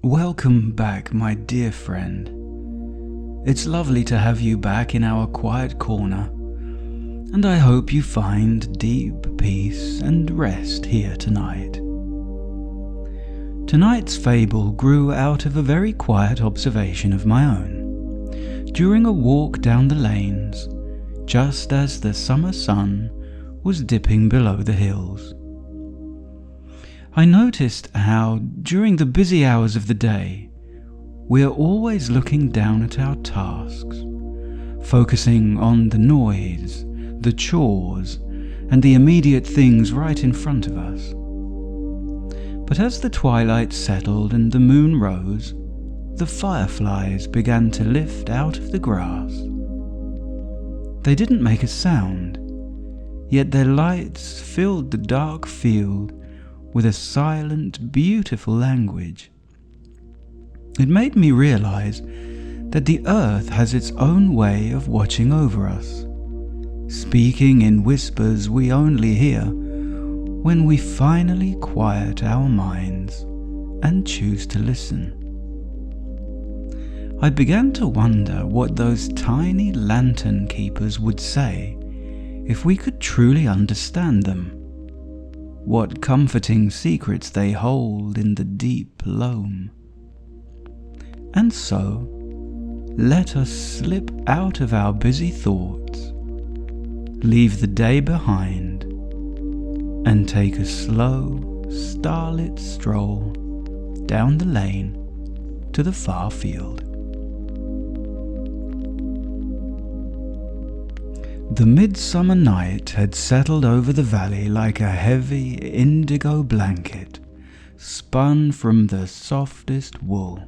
Welcome back, my dear friend. It's lovely to have you back in our quiet corner, and I hope you find deep peace and rest here tonight. Tonight's fable grew out of a very quiet observation of my own, during a walk down the lanes, just as the summer sun was dipping below the hills. I noticed how, during the busy hours of the day, we are always looking down at our tasks, focusing on the noise, the chores, and the immediate things right in front of us. But as the twilight settled and the moon rose, the fireflies began to lift out of the grass. They didn't make a sound, yet their lights filled the dark field with a silent, beautiful language. It made me realize that the earth has its own way of watching over us, speaking in whispers we only hear when we finally quiet our minds and choose to listen. I began to wonder what those tiny lantern keepers would say if we could truly understand them. What comforting secrets they hold in the deep loam. And so, let us slip out of our busy thoughts, leave the day behind, and take a slow, starlit stroll down the lane to the far field. The midsummer night had settled over the valley like a heavy indigo blanket spun from the softest wool.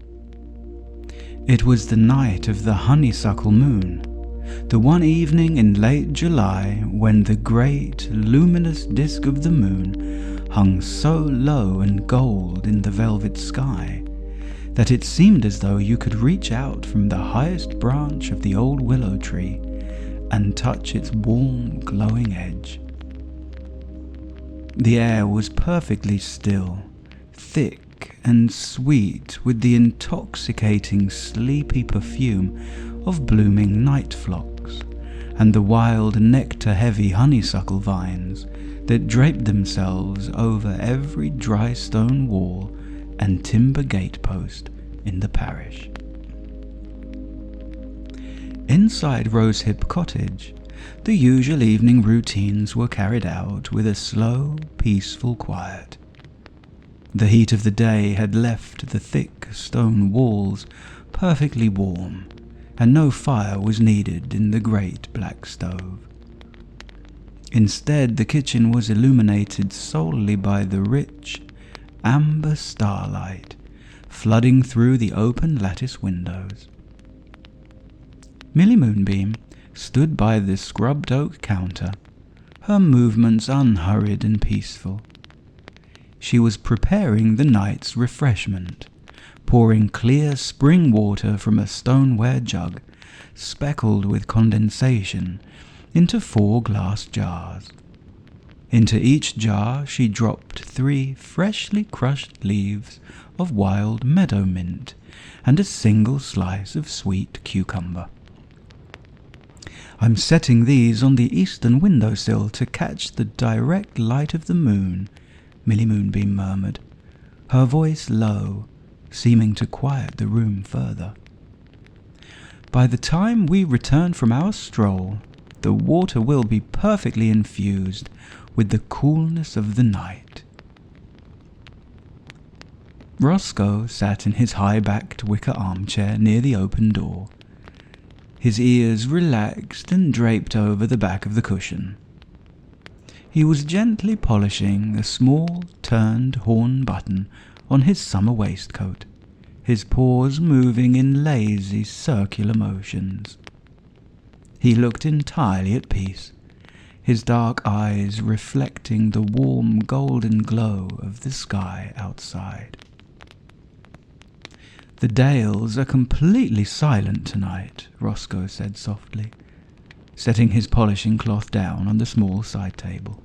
It was the night of the Honeysuckle Moon, the one evening in late July when the great luminous disk of the moon hung so low and gold in the velvet sky that it seemed as though you could reach out from the highest branch of the old willow tree and touch its warm, glowing edge. The air was perfectly still, thick and sweet with the intoxicating, sleepy perfume of blooming night phlox and the wild, nectar-heavy honeysuckle vines that draped themselves over every dry stone wall and timber gatepost in the parish. Inside Rosehip Cottage, the usual evening routines were carried out with a slow, peaceful quiet. The heat of the day had left the thick stone walls perfectly warm, and no fire was needed in the great black stove. Instead, the kitchen was illuminated solely by the rich, amber starlight flooding through the open lattice windows. Millie Moonbeam stood by the scrubbed oak counter, her movements unhurried and peaceful. She was preparing the night's refreshment, pouring clear spring water from a stoneware jug, speckled with condensation, into 4 glass jars. Into each jar she dropped 3 freshly crushed leaves of wild meadow mint and a single slice of sweet cucumber. "I'm setting these on the eastern windowsill to catch the direct light of the moon," Millie Moonbeam murmured, her voice low, seeming to quiet the room further. "By the time we return from our stroll, the water will be perfectly infused with the coolness of the night." Rosco sat in his high-backed wicker armchair near the open door, his ears relaxed and draped over the back of the cushion. He was gently polishing a small turned horn button on his summer waistcoat, his paws moving in lazy circular motions. He looked entirely at peace, his dark eyes reflecting the warm golden glow of the sky outside. "The Dales are completely silent tonight," Rosco said softly, setting his polishing cloth down on the small side table.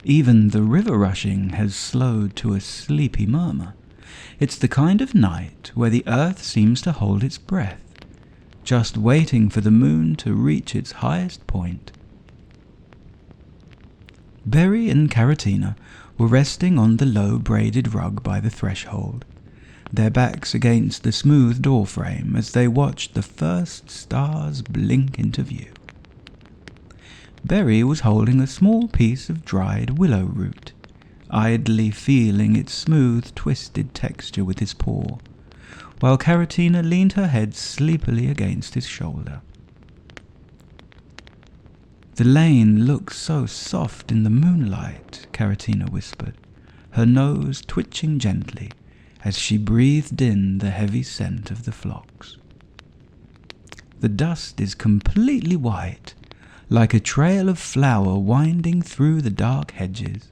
Even the river rushing has slowed to a sleepy murmur, It's the kind of night where the earth seems to hold its breath, just waiting for the moon to reach its highest point. Berry and Carrotina were resting on the low braided rug by the threshold, their backs against the smooth door frame as they watched the first stars blink into view. Berry was holding a small piece of dried willow root, idly feeling its smooth, twisted texture with his paw, while Carrotina leaned her head sleepily against his shoulder. "The lane looks so soft in the moonlight," Carrotina whispered, her nose twitching gently as she breathed in the heavy scent of the phlox. "The dust is completely white, like a trail of flour winding through the dark hedges.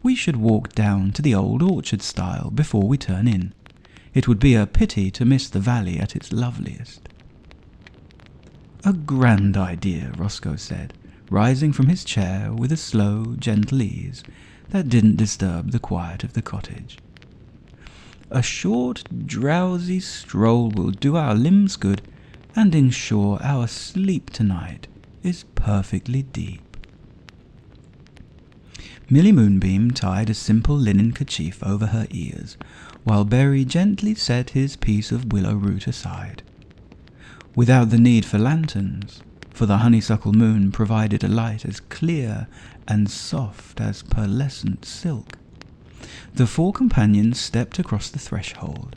We should walk down to the old orchard stile before we turn in. It would be a pity to miss the valley at its loveliest." "A grand idea," Rosco said, rising from his chair with a slow, gentle ease that didn't disturb the quiet of the cottage. "A short, drowsy stroll will do our limbs good and ensure our sleep tonight is perfectly deep." Millie Moonbeam tied a simple linen kerchief over her ears, while Berry gently set his piece of willow root aside. Without the need for lanterns, for the honeysuckle moon provided a light as clear and soft as pearlescent silk, the four companions stepped across the threshold.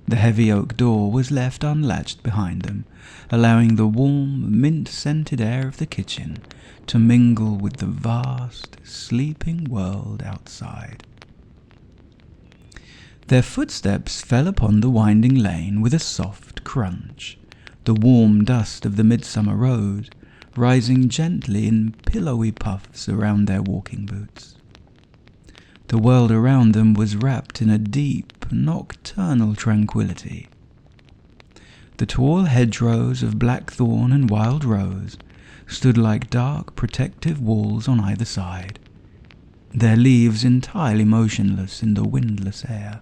The heavy oak door was left unlatched behind them, allowing the warm, mint-scented air of the kitchen to mingle with the vast, sleeping world outside. Their footsteps fell upon the winding lane with a soft crunch, the warm dust of the midsummer road rising gently in pillowy puffs around their walking boots. The world around them was wrapped in a deep, nocturnal tranquillity. The tall hedgerows of blackthorn and wild rose stood like dark protective walls on either side, their leaves entirely motionless in the windless air.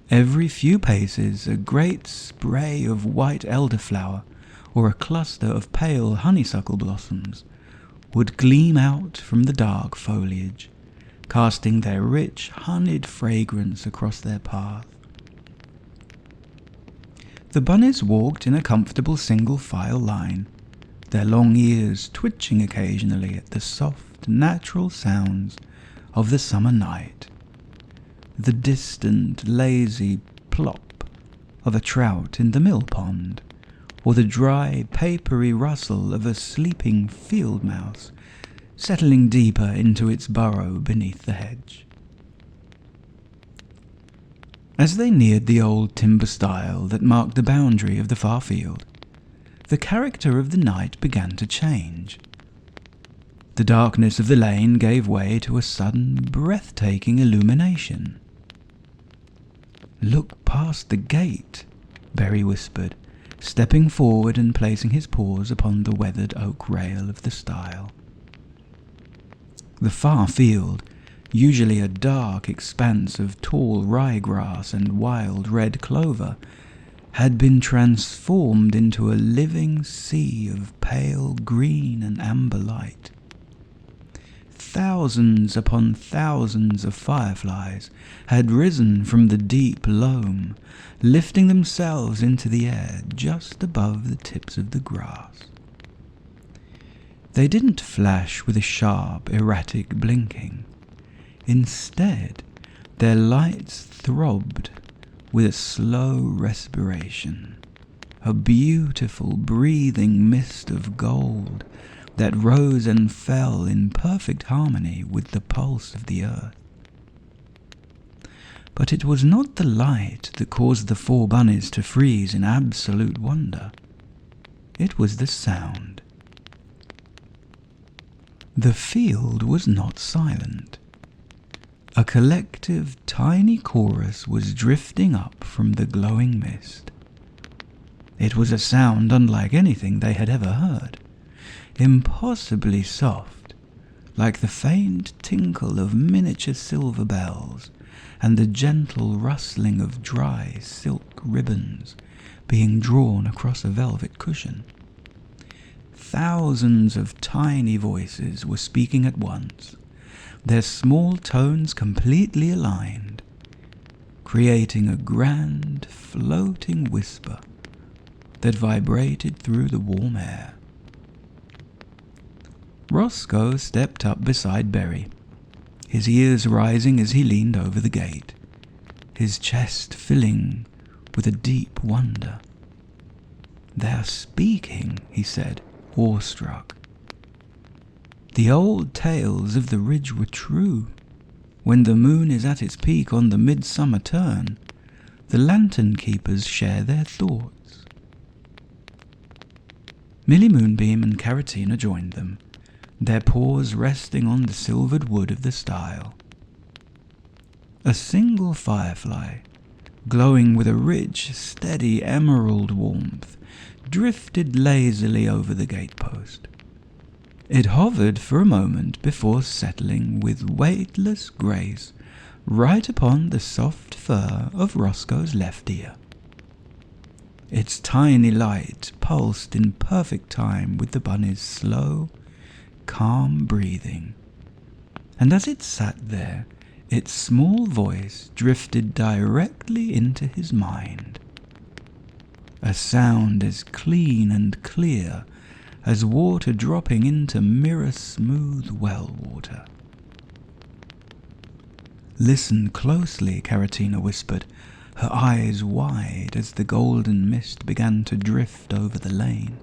Every few paces a great spray of white elderflower or a cluster of pale honeysuckle blossoms would gleam out from the dark foliage, casting their rich, honeyed fragrance across their path. The bunnies walked in a comfortable single-file line, their long ears twitching occasionally at the soft, natural sounds of the summer night. The distant, lazy plop of a trout in the mill pond, or the dry, papery rustle of a sleeping field mouse settling deeper into its burrow beneath the hedge. As they neared the old timber stile that marked the boundary of the far field, the character of the night began to change. The darkness of the lane gave way to a sudden, breathtaking illumination. "Look past the gate," Berry whispered, stepping forward and placing his paws upon the weathered oak rail of the stile. The far field, usually a dark expanse of tall ryegrass and wild red clover, had been transformed into a living sea of pale green and amber light. Thousands upon thousands of fireflies had risen from the deep loam, lifting themselves into the air just above the tips of the grass. They didn't flash with a sharp, erratic blinking. Instead, their lights throbbed with a slow respiration, a beautiful breathing mist of gold that rose and fell in perfect harmony with the pulse of the earth. But it was not the light that caused the four bunnies to freeze in absolute wonder. It was the sound. The field was not silent. A collective, tiny chorus was drifting up from the glowing mist. It was a sound unlike anything they had ever heard, impossibly soft, like the faint tinkle of miniature silver bells and the gentle rustling of dry silk ribbons being drawn across a velvet cushion. Thousands of tiny voices were speaking at once, their small tones completely aligned, creating a grand, floating whisper that vibrated through the warm air. Rosco stepped up beside Berry, his ears rising as he leaned over the gate, his chest filling with a deep wonder. "They're speaking," he said, awestruck. "The old tales of the ridge were true. When the moon is at its peak on the midsummer turn, the lantern keepers share their thoughts." Millie Moonbeam and Carrotina joined them, their paws resting on the silvered wood of the stile. A single firefly, glowing with a rich, steady emerald warmth, drifted lazily over the gatepost. It hovered for a moment before settling with weightless grace right upon the soft fur of Rosco's left ear. Its tiny light pulsed in perfect time with the bunny's slow, calm breathing, and as it sat there, its small voice drifted directly into his mind. A sound as clean and clear as water dropping into mirror-smooth well water. "Listen closely," Carrotina whispered, her eyes wide as the golden mist began to drift over the lane,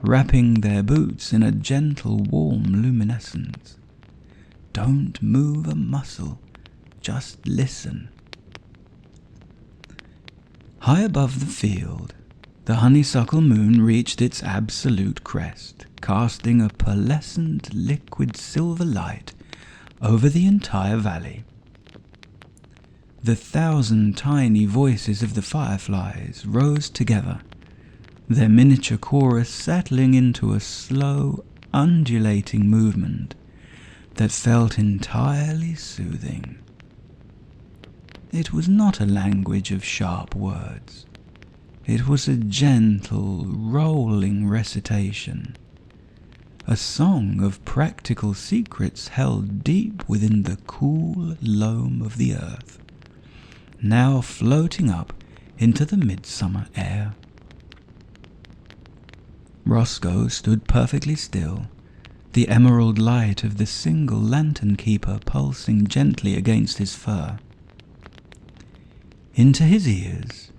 wrapping their boots in a gentle, warm luminescence. "Don't move a muscle, just listen." High above the field, the honeysuckle moon reached its absolute crest, casting a pearlescent liquid silver light over the entire valley. The 1,000 tiny voices of the fireflies rose together, their miniature chorus settling into a slow, undulating movement that felt entirely soothing. It was not a language of sharp words. It was a gentle, rolling recitation, a song of practical secrets held deep within the cool loam of the earth, now floating up into the midsummer air. Rosco stood perfectly still, the emerald light of the single lantern keeper pulsing gently against his fur. Into his ears,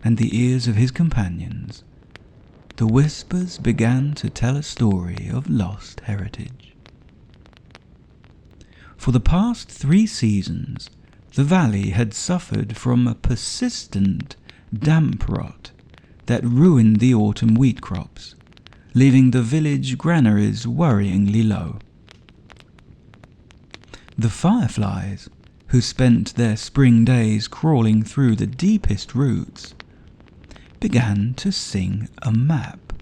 and the ears of his companions, the whispers began to tell a story of lost heritage. For the past 3 seasons, the valley had suffered from a persistent damp rot that ruined the autumn wheat crops, leaving the village granaries worryingly low. The fireflies, who spent their spring days crawling through the deepest roots, began to sing a map.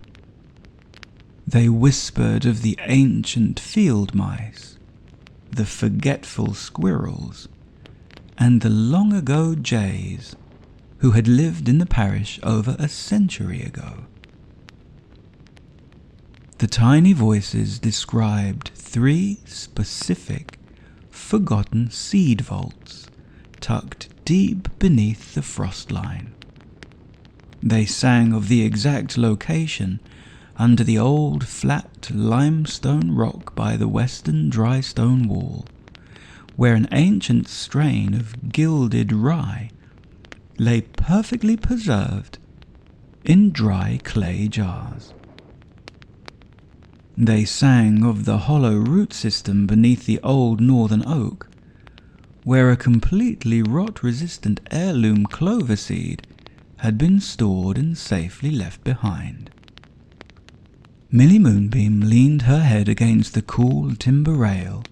They whispered of the ancient field mice, the forgetful squirrels, and the long-ago jays who had lived in the parish over a century ago. The tiny voices described 3 specific, forgotten seed vaults tucked deep beneath the frost line. They sang of the exact location under the old flat limestone rock by the western dry stone wall, where an ancient strain of gilded rye lay perfectly preserved in dry clay jars. They sang of the hollow root system beneath the old northern oak, where a completely rot-resistant heirloom clover seed had been stored and safely left behind. Millie Moonbeam leaned her head against the cool timber rail,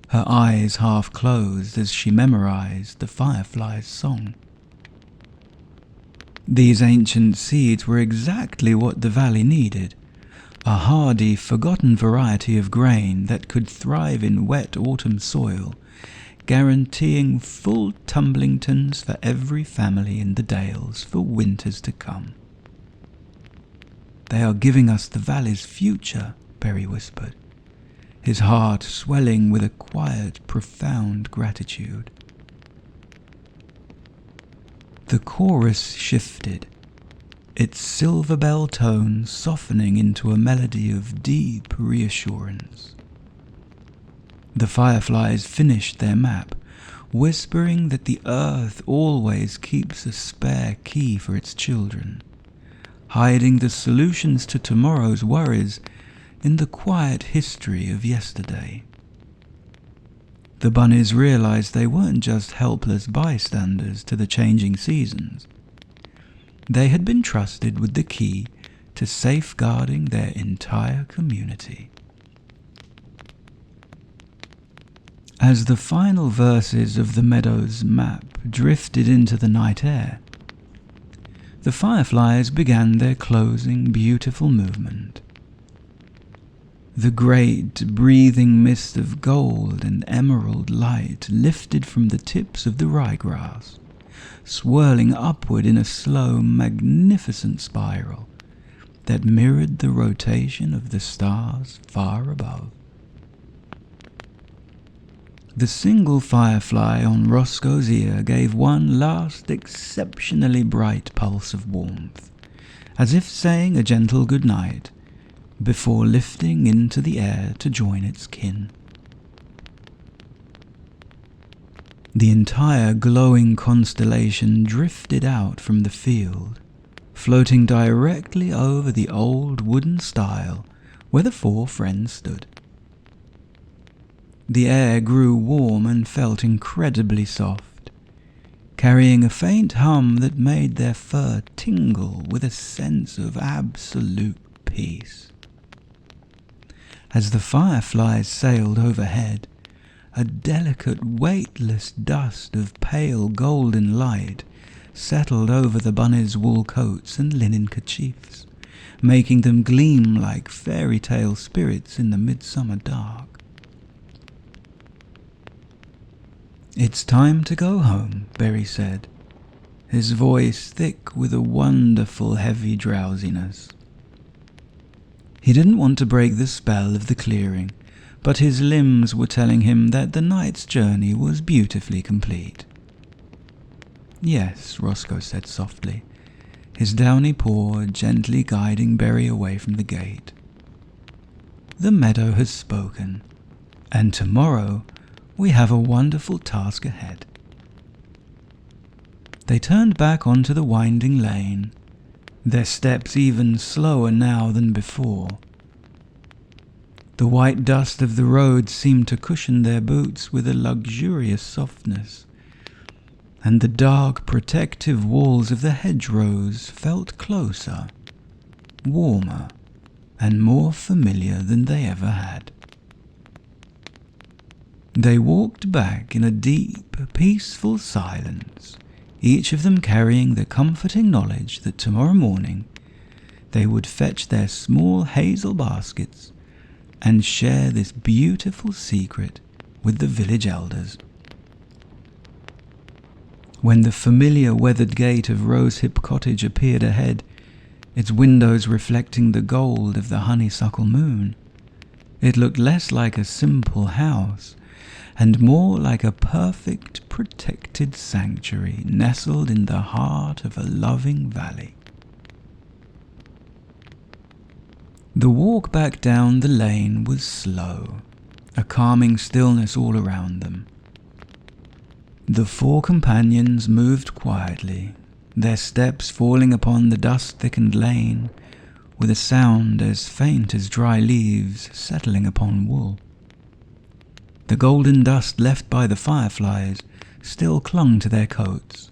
her eyes half closed as she memorized the firefly's song. These ancient seeds were exactly what the valley needed, a hardy, forgotten variety of grain that could thrive in wet autumn soil, guaranteeing full tumblingtons for every family in the dales for winters to come. "They are giving us the valley's future," Berry whispered, his heart swelling with a quiet, profound gratitude. The chorus shifted, its silver bell tone softening into a melody of deep reassurance. The Fireflies finished their map, whispering that the earth always keeps a spare key for its children, hiding the solutions to tomorrow's worries in the quiet history of yesterday. The bunnies realized they weren't just helpless bystanders to the changing seasons. They had been trusted with the key to safeguarding their entire community. As the final verses of the meadow's map drifted into the night air, the Fireflies began their closing, beautiful movement. The great, breathing mist of gold and emerald light lifted from the tips of the ryegrass, swirling upward in a slow, magnificent spiral that mirrored the rotation of the stars far above. The single firefly on Rosco's ear gave one last exceptionally bright pulse of warmth, as if saying a gentle good night, before lifting into the air to join its kin. The entire glowing constellation drifted out from the field, floating directly over the old wooden stile where the four friends stood. The air grew warm and felt incredibly soft, carrying a faint hum that made their fur tingle with a sense of absolute peace. As the fireflies sailed overhead, a delicate, weightless dust of pale golden light settled over the bunnies' wool coats and linen kerchiefs, making them gleam like fairy tale spirits in the midsummer dark. "It's time to go home," Berry said, his voice thick with a wonderful heavy drowsiness. He didn't want to break the spell of the clearing, but his limbs were telling him that the night's journey was beautifully complete. "Yes," Rosco said softly, his downy paw gently guiding Berry away from the gate. "The meadow has spoken, and tomorrow we have a wonderful task ahead." They turned back onto the winding lane, their steps even slower now than before. The white dust of the road seemed to cushion their boots with a luxurious softness, and the dark protective walls of the hedgerows felt closer, warmer, and more familiar than they ever had. They walked back in a deep, peaceful silence, each of them carrying the comforting knowledge that tomorrow morning they would fetch their small hazel baskets and share this beautiful secret with the village elders. When the familiar weathered gate of Rosehip Cottage appeared ahead, its windows reflecting the gold of the Honeysuckle Moon, it looked less like a simple house and more like a perfect, protected sanctuary nestled in the heart of a loving valley. The walk back down the lane was slow, a calming stillness all around them. The four companions moved quietly, their steps falling upon the dust-thickened lane with a sound as faint as dry leaves settling upon wool. The golden dust left by the fireflies still clung to their coats,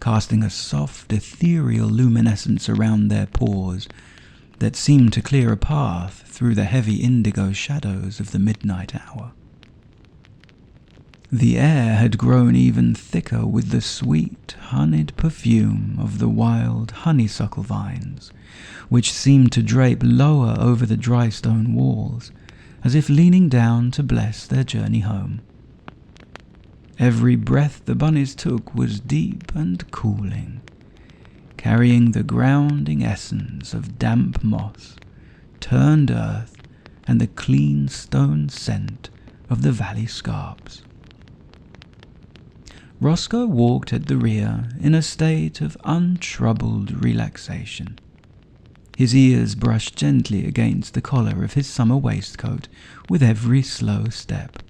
casting a soft, ethereal luminescence around their paws that seemed to clear a path through the heavy indigo shadows of the midnight hour. The air had grown even thicker with the sweet, honeyed perfume of the wild honeysuckle vines, which seemed to drape lower over the dry stone walls, as if leaning down to bless their journey home. Every breath the bunnies took was deep and cooling, carrying the grounding essence of damp moss, turned earth, and the clean stone scent of the valley scarps. Rosco walked at the rear in a state of untroubled relaxation. His ears brushed gently against the collar of his summer waistcoat with every slow step,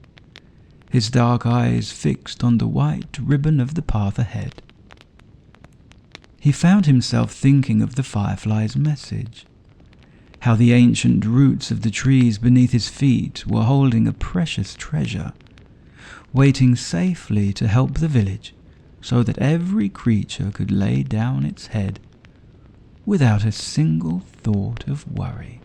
his dark eyes fixed on the white ribbon of the path ahead. He found himself thinking of the Fireflies' message, how the ancient roots of the trees beneath his feet were holding a precious treasure, waiting safely to help the village so that every creature could lay down its head without a single thought of worry.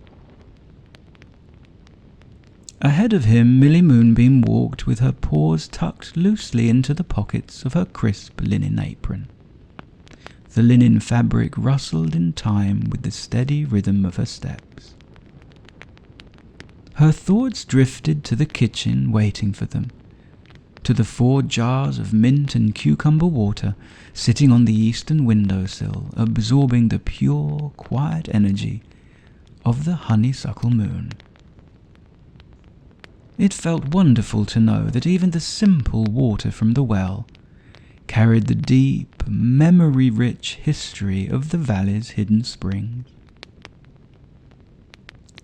Ahead of him, Millie Moonbeam walked with her paws tucked loosely into the pockets of her crisp linen apron. The linen fabric rustled in time with the steady rhythm of her steps. Her thoughts drifted to the kitchen waiting for them, to the 4 jars of mint and cucumber water sitting on the eastern windowsill, absorbing the pure, quiet energy of the Honeysuckle Moon. It felt wonderful to know that even the simple water from the well carried the deep, memory-rich history of the valley's hidden springs.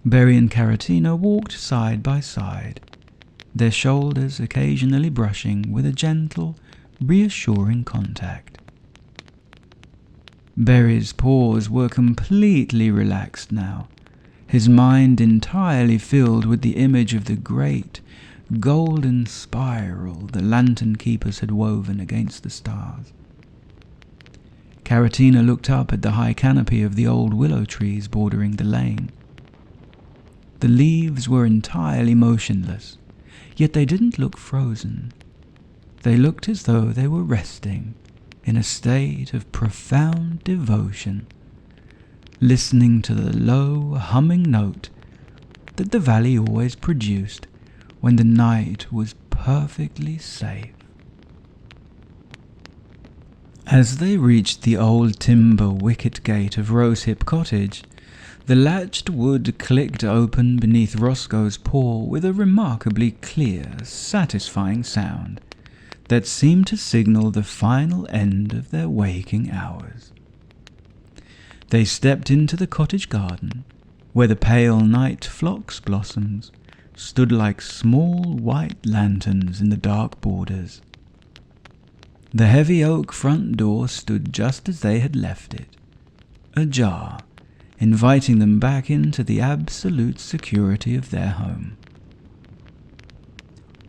Berry and Carrotina walked side by side, their shoulders occasionally brushing with a gentle, reassuring contact. Berry's paws were completely relaxed now, his mind entirely filled with the image of the great, golden spiral the lantern keepers had woven against the stars. Carrotina looked up at the high canopy of the old willow trees bordering the lane. The leaves were entirely motionless, yet they didn't look frozen. They looked as though they were resting in a state of profound devotion, listening to the low, humming note that the valley always produced when the night was perfectly safe. As they reached the old timber wicket gate of Rosehip Cottage, the latched wood clicked open beneath Rosco's paw with a remarkably clear, satisfying sound that seemed to signal the final end of their waking hours. They stepped into the cottage garden, where the pale night phlox blossoms stood like small white lanterns in the dark borders. The heavy oak front door stood just as they had left it, ajar, inviting them back into the absolute security of their home.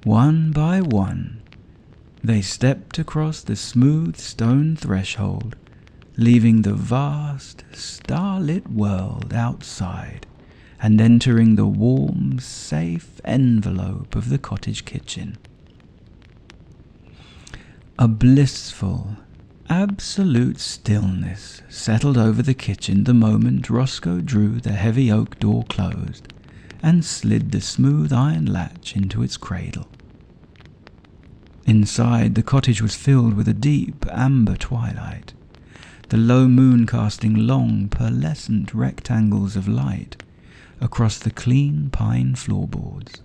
One by one, they stepped across the smooth stone threshold, leaving the vast, starlit world outside and entering the warm, safe envelope of the cottage kitchen. A blissful, absolute stillness settled over the kitchen the moment Rosco drew the heavy oak door closed and slid the smooth iron latch into its cradle. Inside, the cottage was filled with a deep amber twilight, the low moon casting long, pearlescent rectangles of light across the clean pine floorboards.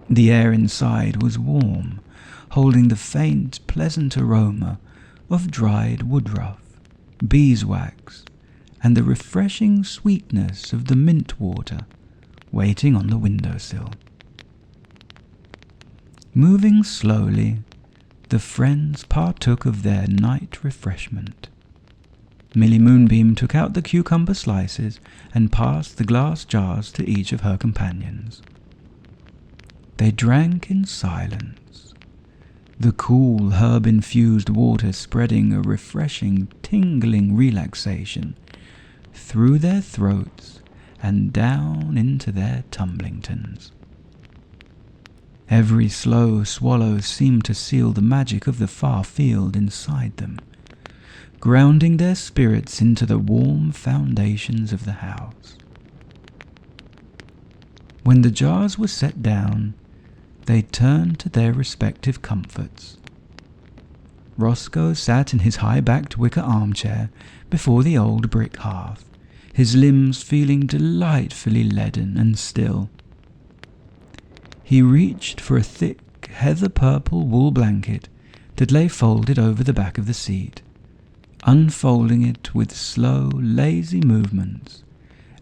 The air inside was warm, holding the faint, pleasant aroma of dried woodruff, beeswax, and the refreshing sweetness of the mint water waiting on the windowsill. Moving slowly, the friends partook of their night refreshment. Millie Moonbeam took out the cucumber slices and passed the glass jars to each of her companions. They drank in silence, the cool herb-infused water spreading a refreshing, tingling relaxation through their throats and down into their tumblingtons. Every slow swallow seemed to seal the magic of the far field inside them, grounding their spirits into the warm foundations of the house. When the jars were set down, they turned to their respective comforts. Rosco sat in his high-backed wicker armchair before the old brick hearth, his limbs feeling delightfully leaden and still. He reached for a thick, heather-purple wool blanket that lay folded over the back of the seat, unfolding it with slow, lazy movements,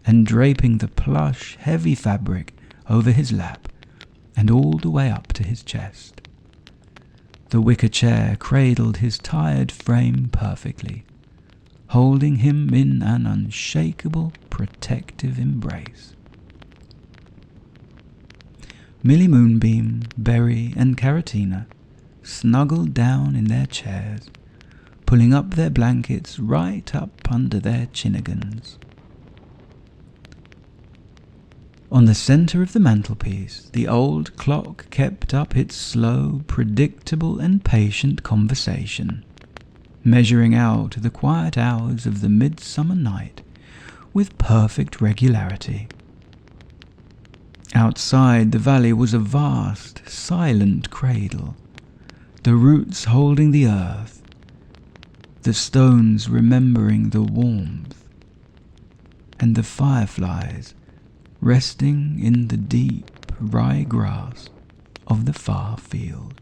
and draping the plush, heavy fabric over his lap and all the way up to his chest. The wicker chair cradled his tired frame perfectly, holding him in an unshakable, protective embrace. Millie Moonbeam, Berry, and Carrotina snuggled down in their chairs, pulling up their blankets right up under their chinnigans. On the centre of the mantelpiece, the old clock kept up its slow, predictable, and patient conversation, measuring out the quiet hours of the midsummer night with perfect regularity. Outside the valley was a vast, silent cradle, the roots holding the earth, the stones remembering the warmth, and the fireflies resting in the deep rye grass of the far field.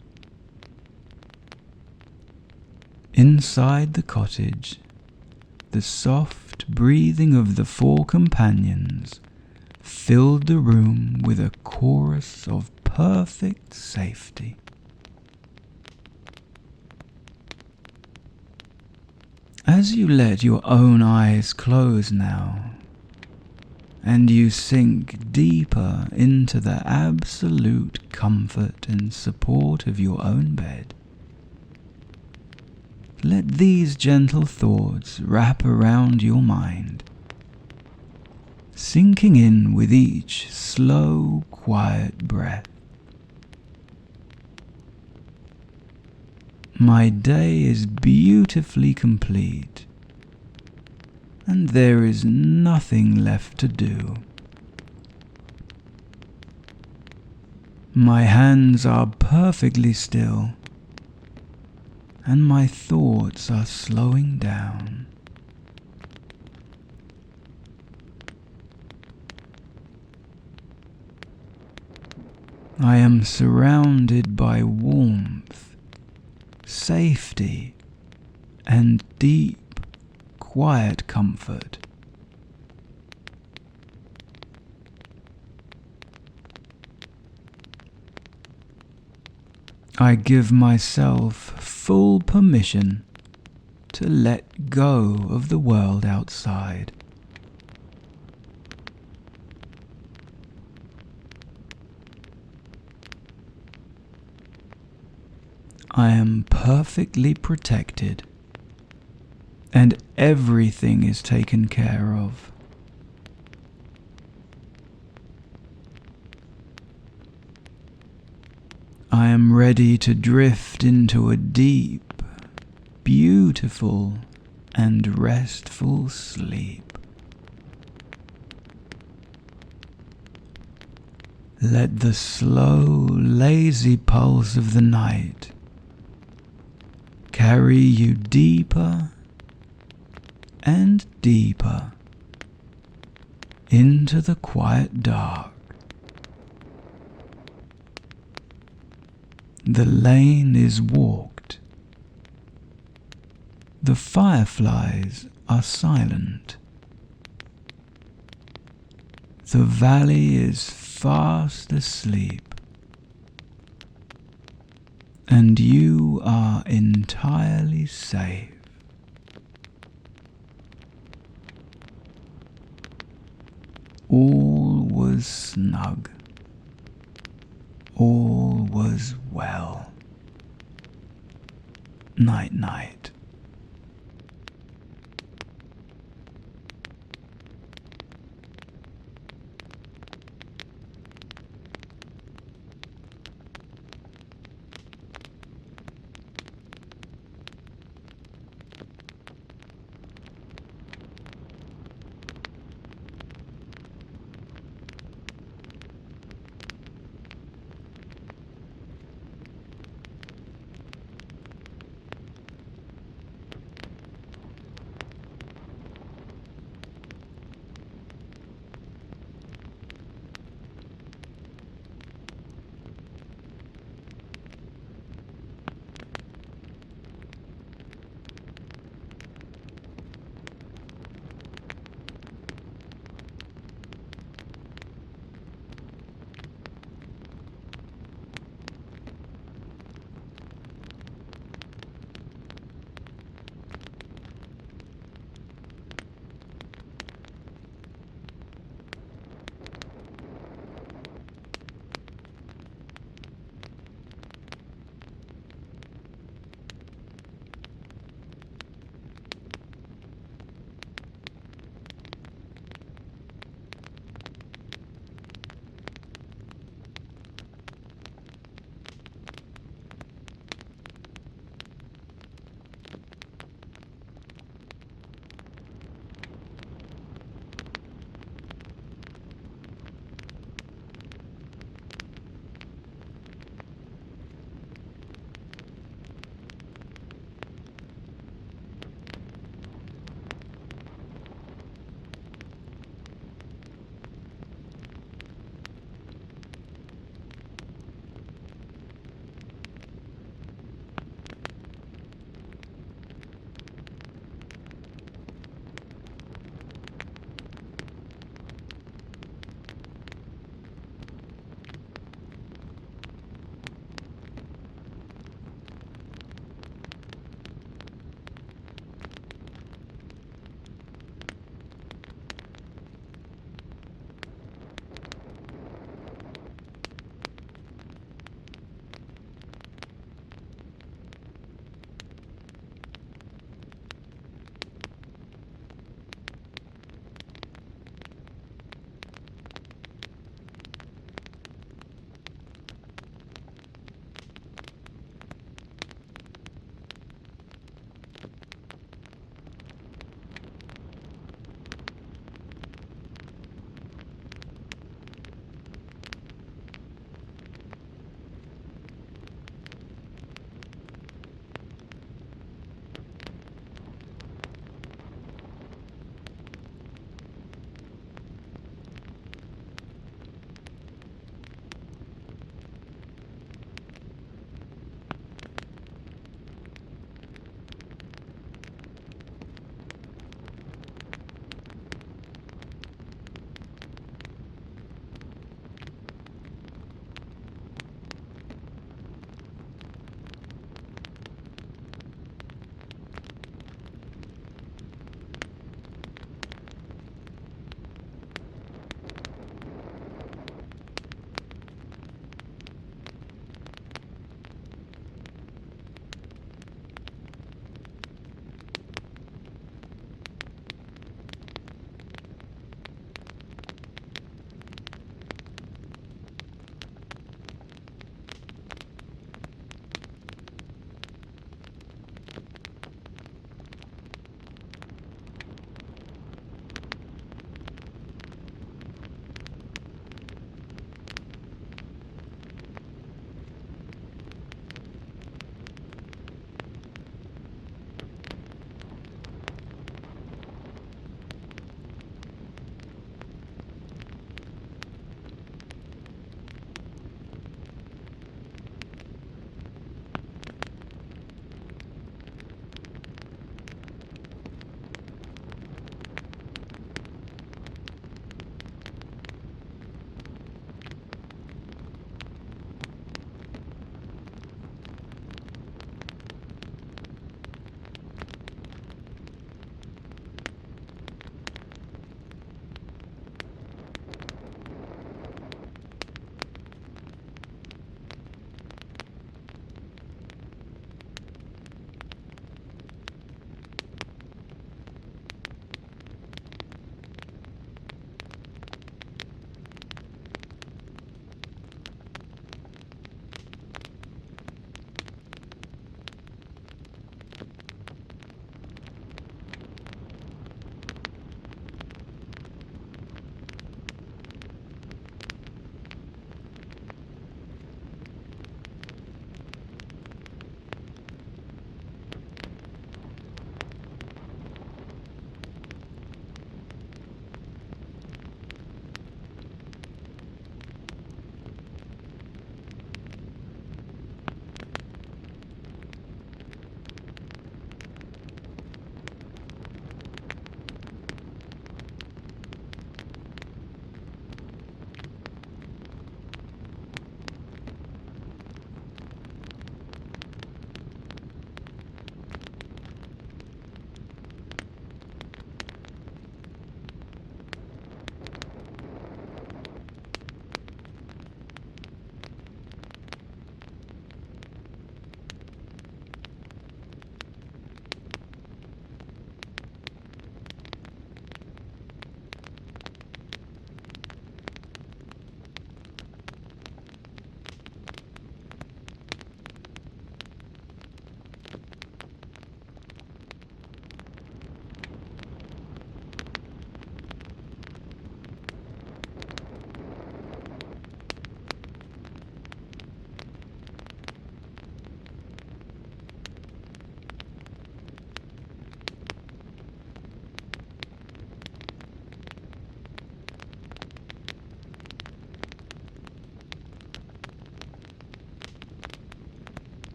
Inside the cottage, the soft breathing of the four companions filled the room with a chorus of perfect safety. As you let your own eyes close now, and you sink deeper into the absolute comfort and support of your own bed, let these gentle thoughts wrap around your mind, sinking in with each slow, quiet breath. My day is beautifully complete, and there is nothing left to do. My hands are perfectly still, and my thoughts are slowing down. I am surrounded by warmth, safety, and deep, quiet comfort. I give myself full permission to let go of the world outside. I am perfectly protected, and everything is taken care of. I am ready to drift into a deep, beautiful, and restful sleep. Let the slow, lazy pulse of the night carry you deeper and deeper into the quiet dark. The lane is walked. The fireflies are silent. The valley is fast asleep. And you are entirely safe. All was snug. All was well. Night, night.